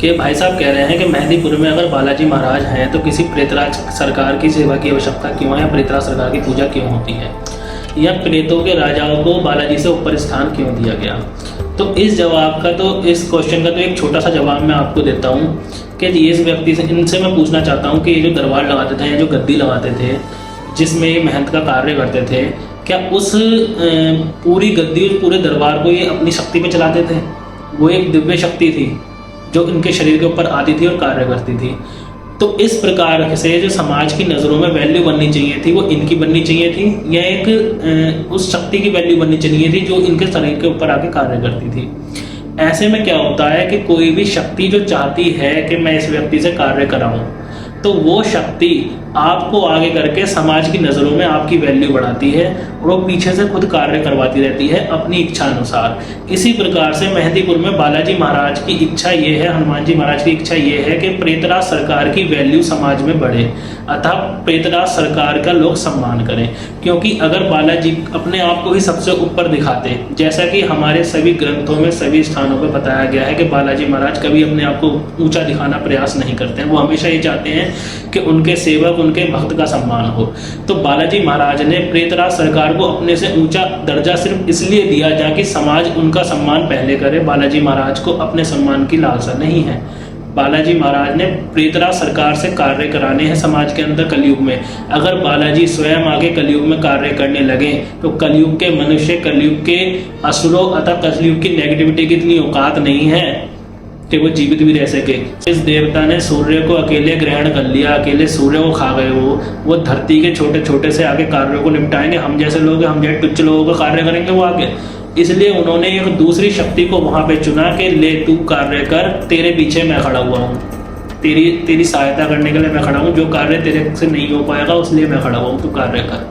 कि भाई साहब कह रहे हैं कि मेहंदीपुर में अगर बालाजी महाराज हैं तो किसी प्रेतराज सरकार की सेवा की आवश्यकता क्यों है, या प्रेतराज सरकार की पूजा क्यों होती है, या प्रेतों के राजाओं को बालाजी से ऊपर स्थान क्यों दिया गया। तो इस जवाब का तो इस क्वेश्चन का तो एक छोटा सा जवाब मैं आपको देता हूँ कि इस व्यक्ति से इनसे मैं पूछना चाहता हूँ कि ये जो दरबार लगाते थे या जो गद्दी लगाते थे जिसमें ये महंत का कार्य करते थे, क्या उस पूरी गद्दी उस पूरे दरबार को ये अपनी शक्ति पे चलाते थे? वो एक दिव्य शक्ति थी जो इनके शरीर के ऊपर आती थी और कार्य करती थी। तो इस प्रकार से जो समाज की नज़रों में वैल्यू बननी चाहिए थी वो इनकी बननी चाहिए थी, या एक उस शक्ति की वैल्यू बननी चाहिए थी जो इनके शरीर के ऊपर आके कार्य करती थी। ऐसे में क्या होता है कि कोई भी शक्ति जो चाहती है कि मैं इस व्यक्ति से कार्य कराऊं, तो वो शक्ति आपको आगे करके समाज की नज़रों में आपकी वैल्यू बढ़ाती है और वो पीछे से खुद कार्य करवाती रहती है अपनी इच्छा अनुसार। इसी प्रकार से मेहंदीपुर में बालाजी महाराज की इच्छा ये है, हनुमान जी महाराज की इच्छा ये है कि प्रेतराज सरकार की वैल्यू समाज में बढ़े, अतः प्रेतराज सरकार का लोग सम्मान करें। क्योंकि अगर बालाजी अपने आप को ही सबसे ऊपर दिखाते, जैसा कि हमारे सभी ग्रंथों में सभी स्थानों पर बताया गया है कि बालाजी महाराज कभी अपने आप को ऊंचा दिखाना प्रयास नहीं करते हैं, वो हमेशा ये चाहते हैं कि उनके सेवक उनके भक्त का सम्मान हो। तो बालाजी महाराज ने प्रेतराज सरकार को अपने से ऊंचा दर्जा सिर्फ इसलिए दिया ताकि समाज उनका सम्मान पहले करे। बालाजी महाराज को अपने सम्मान की लालसा नहीं है। बालाजी महाराज ने प्रेतराज सरकार से कार्य कराने हैं समाज के अंदर कलयुग में। अगर बालाजी स्वयं आगे कलयुग में कार्य करने लगे तो कलयुग के मनुष्य, कलयुग के असुरों अतः कलयुग की नेगेटिविटी की इतनी औकात नहीं है कि वो जीवित भी रह सके। इस देवता ने सूर्य को अकेले ग्रहण कर लिया, अकेले सूर्य को खा गए। वो धरती के छोटे छोटे से आगे कार्यों को निपटाएंगे। हम जैसे लोग, हम जैसे टुच्च लोगों का कार्य करेंगे वो आगे। इसलिए उन्होंने एक दूसरी शक्ति को वहां पे चुना कि ले तू कार्य कर, तेरे पीछे मैं खड़ा हुआ हूँ, तेरी सहायता करने के लिए मैं खड़ा हूँ। जो कार्य तेरे से नहीं हो पाएगा उसलिए मैं खड़ा हुआ हूँ, तू कार्य कर।